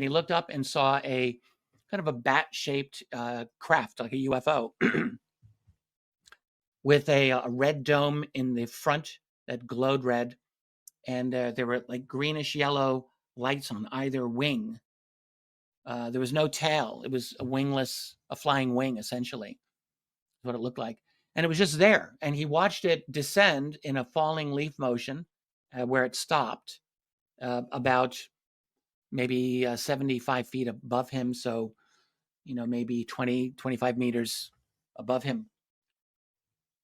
he looked up and saw a kind of a bat-shaped craft, like a UFO, with a red dome in the front that glowed red, and there were like greenish yellow lights on either wing. There was no tail. It was a flying wing, essentially, is what it looked like. And it was just there. And he watched it descend in a falling leaf motion where it stopped about maybe 75 feet above him. So, maybe 20, 25 meters above him.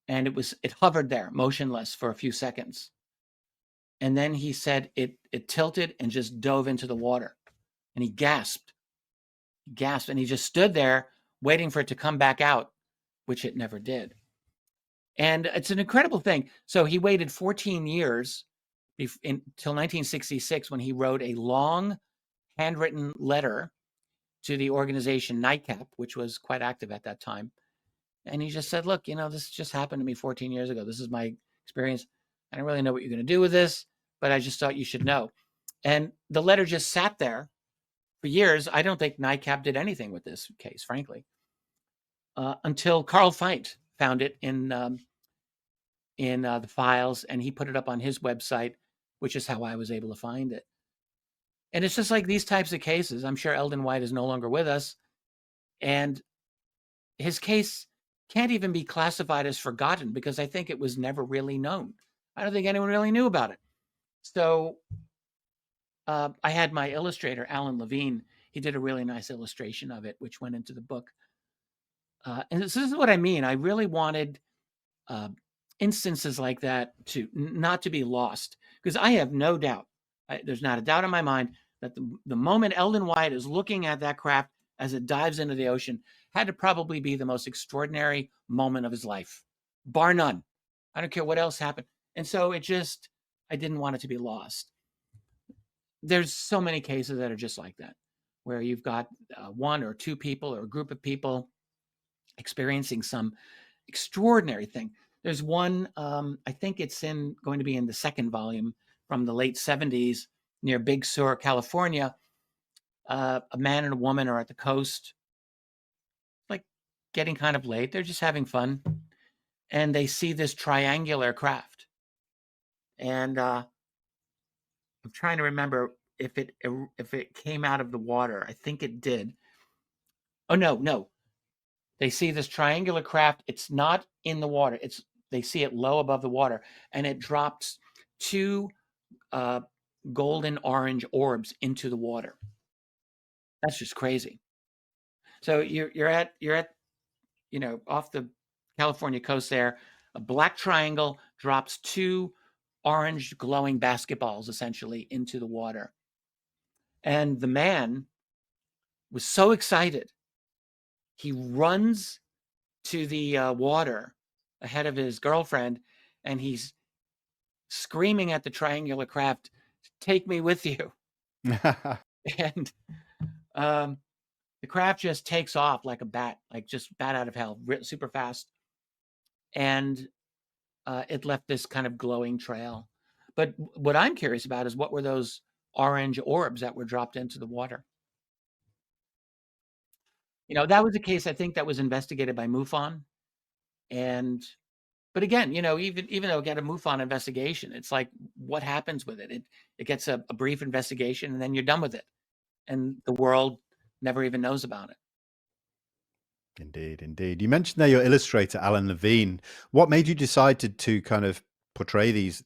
And it hovered there, motionless for a few seconds. And then he said it tilted and just dove into the water. And he gasped, and he just stood there waiting for it to come back out, which it never did. And it's an incredible thing. So he waited 14 years until 1966 when he wrote a long handwritten letter to the organization NICAP, which was quite active at that time. And he just said, look, this just happened to me 14 years ago. This is my experience. I don't really know what you're going to do with this, but I just thought you should know. And the letter just sat there for years. I don't think NICAP did anything with this case, frankly, until Carl Feit found it in the files, and he put it up on his website, which is how I was able to find it. And it's just like these types of cases. I'm sure Eldon White is no longer with us, and his case can't even be classified as forgotten because I think it was never really known. I don't think anyone really knew about it. So I had my illustrator, Alan Levine. He did a really nice illustration of it, which went into the book. And this is what I mean. I really wanted instances like that to not to be lost, because I have no doubt, there's not a doubt in my mind that the moment Eldon White is looking at that craft as it dives into the ocean had to probably be the most extraordinary moment of his life, bar none. I don't care what else happened. And so I didn't want it to be lost. There's so many cases that are just like that, where you've got one or two people or a group of people experiencing some extraordinary thing. There's one, I think it's going to be in the second volume from the late 70s near Big Sur, California. A man and a woman are at the coast, like getting kind of late. They're just having fun. And they see this triangular craft. And I'm trying to remember if it came out of the water. I think it did. Oh, no. They see this triangular craft. It's not in the water. They see it low above the water, and it drops two golden orange orbs into the water. That's just crazy. So you're at off the California coast there. A black triangle drops two orange glowing basketballs essentially into the water. And the man was so excited. He runs to the water ahead of his girlfriend, and he's screaming at the triangular craft, "Take me with you." And the craft just takes off like a bat, like just bat out of hell, super fast. And it left this kind of glowing trail. But what I'm curious about is, what were those orange orbs that were dropped into the water? That was a case, I think, that was investigated by MUFON. But again, even though it got a MUFON investigation, it's like, what happens with it? It gets a brief investigation, and then you're done with it. And the world never even knows about it. Indeed. You mentioned there your illustrator, Alan Levine. What made you decide to kind of portray these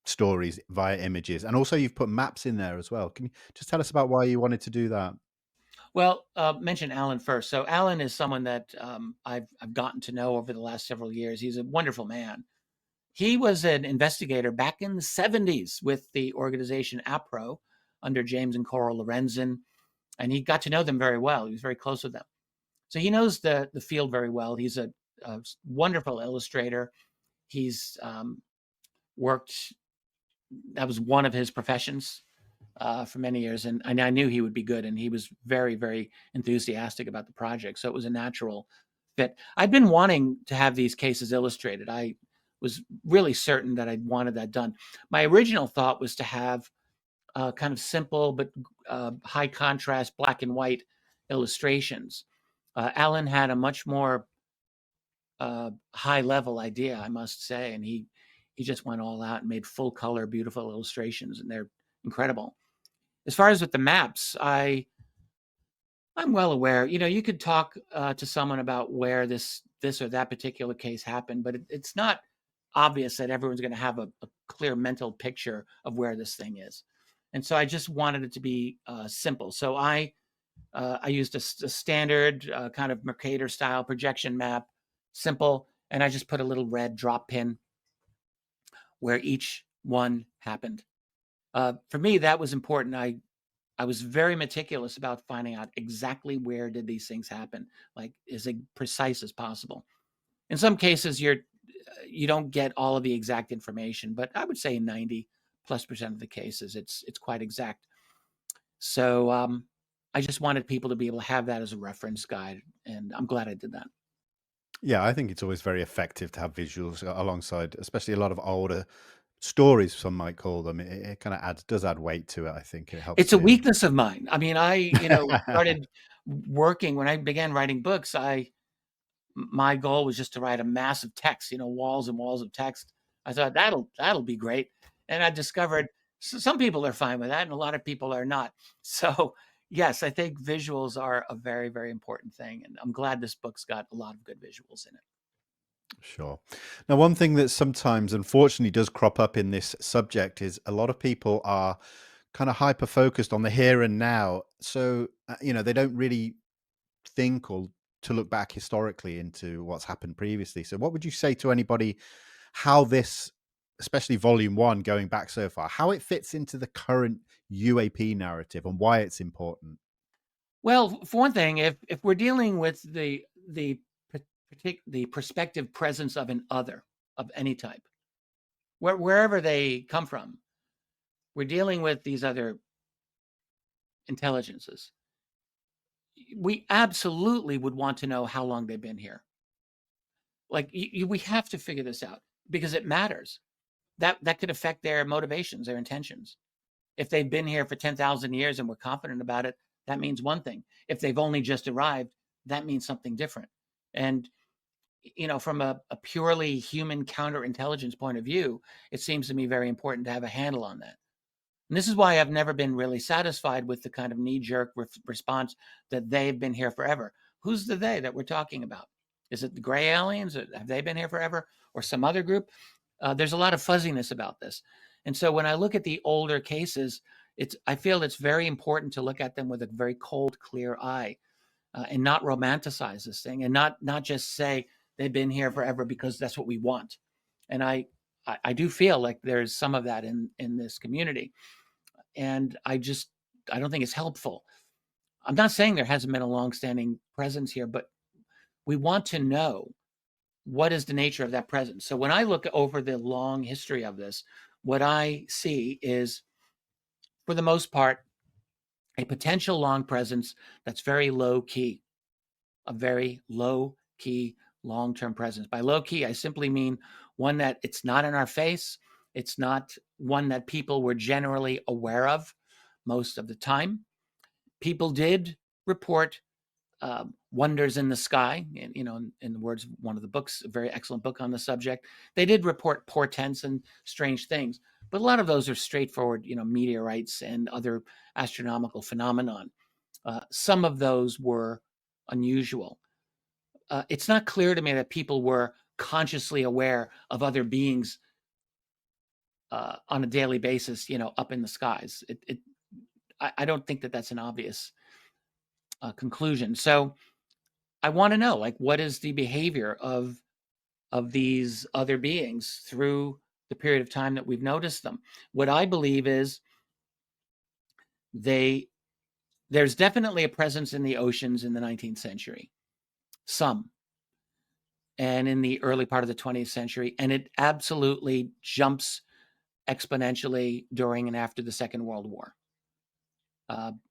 stories via images? And also you've put maps in there as well. Can you just tell us about why you wanted to do that? Well, mention Alan first. So Alan is someone that I've gotten to know over the last several years. He's a wonderful man. He was an investigator back in the 70s with the organization APRO under James and Coral Lorenzen, and he got to know them very well. He was very close with them. So he knows the field very well. He's a wonderful illustrator. He's worked, that was one of his professions for many years. And I knew he would be good. And he was very, very enthusiastic about the project. So it was a natural fit. I'd been wanting to have these cases illustrated. I was really certain that I'd wanted that done. My original thought was to have kind of simple but high contrast black and white illustrations. Alan had a much more high level idea, I must say, and he just went all out and made full color, beautiful illustrations, and they're incredible. As far as with the maps, I'm well aware. You could talk to someone about where this or that particular case happened, but it's not obvious that everyone's going to have a clear mental picture of where this thing is. And so I just wanted it to be simple. So I used a standard kind of Mercator style projection map, simple, and I just put a little red drop pin where each one happened. For me, that was important. I was very meticulous about finding out exactly where did these things happen, like as precise as possible. In some cases, you don't get all of the exact information, but I would say 90+% of the cases, it's quite exact. So I just wanted people to be able to have that as a reference guide, and I'm glad I did that. Yeah, I think it's always very effective to have visuals alongside, especially a lot of older stories, some might call them. It kind of does add weight to it. I think it helps It's a to. weakness of mine. I mean, I started working when I began writing books. My goal was just to write a massive text, walls and walls of text. I thought that'll be great, and I discovered some people are fine with that, and a lot of people are not. So yes, I think visuals are a very, very important thing, and I'm glad this book's got a lot of good visuals in it. Sure. Now, one thing that sometimes unfortunately does crop up in this subject is a lot of people are kind of hyper focused on the here and now. So, they don't really think or to look back historically into what's happened previously. So, what would you say to anybody how this, especially volume one, going back so far, how it fits into the current UAP narrative and why it's important? Well, for one thing, if we're dealing with the prospective presence of an other of any type, wherever they come from, we're dealing with these other intelligences. We absolutely would want to know how long they've been here. Like we have to figure this out because it matters. That could affect their motivations, their intentions. If they've been here for 10,000 years and we're confident about it, that means one thing. If they've only just arrived, that means something different. And from a purely human counterintelligence point of view, it seems to me very important to have a handle on that. And this is why I've never been really satisfied with the kind of knee-jerk response that they've been here forever. Who's the they that we're talking about? Is it the gray aliens? Have they been here forever? Or some other group? There's a lot of fuzziness about this. And so when I look at the older cases, I feel it's very important to look at them with a very cold, clear eye and not romanticize this thing and not just say they've been here forever because that's what we want. And I do feel like there's some of that in this community. And I don't think it's helpful. I'm not saying there hasn't been a longstanding presence here, but we want to know what is the nature of that presence. So when I look over the long history of this, what I see is, for the most part, a potential long presence that's very low key, a very low key long-term presence. By low key, I simply mean one that it's not in our face. It's not one that people were generally aware of most of the time. People did report wonders in the sky, and in the words of one of the books, a very excellent book on the subject, they did report portents and strange things, but a lot of those are straightforward, meteorites and other astronomical phenomenon. Some of those were unusual. It's not clear to me that people were consciously aware of other beings on a daily basis, up in the skies. I don't think that that's an obvious conclusion. So I want to know, like, what is the behavior of these other beings through the period of time that we've noticed them? What I believe is there's definitely a presence in the oceans in the 19th century, some, and in the early part of the 20th century, and it absolutely jumps exponentially during and after the Second World War.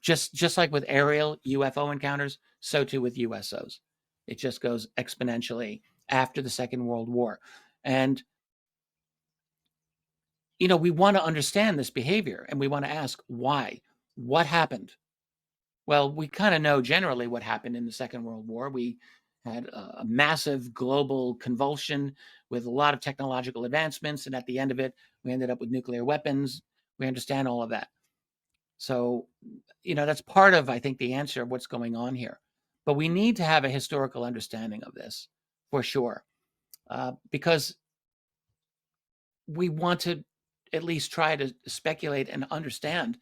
Just like with aerial UFO encounters, so too with USOs. It just goes exponentially after the Second World War. And, we want to understand this behavior, and we want to ask why. What happened? Well, we kind of know generally what happened in the Second World War. We had a massive global convulsion with a lot of technological advancements, and at the end of it, we ended up with nuclear weapons. We understand all of that. So, that's part of, I think, the answer of what's going on here. But we need to have a historical understanding of this, for sure, because we want to at least try to speculate and understand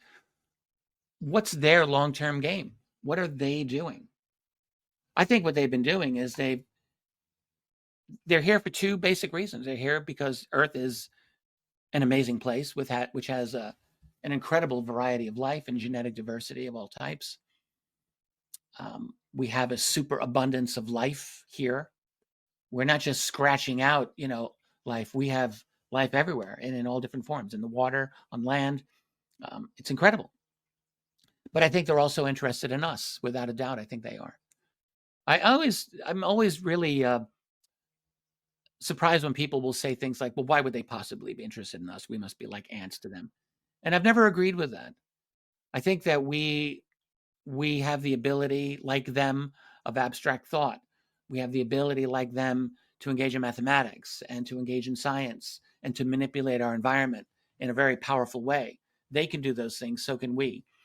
what's their long-term game. What are they doing? I think what they've been doing is they're here for two basic reasons. They're here because Earth is an amazing place which has an incredible variety of life and genetic diversity of all types. We have a super abundance of life here. We're not just scratching out, life. We have life everywhere and in all different forms, in the water, on land. It's incredible. But I think they're also interested in us, without a doubt. I think they are. I'm always really surprised when people will say things like, "Well, why would they possibly be interested in us? We must be like ants to them." And I've never agreed with that. I think that we have the ability, like them, of abstract thought. We have the ability, like them, to engage in mathematics and to engage in science and to manipulate our environment in a very powerful way. They can do those things, so can we.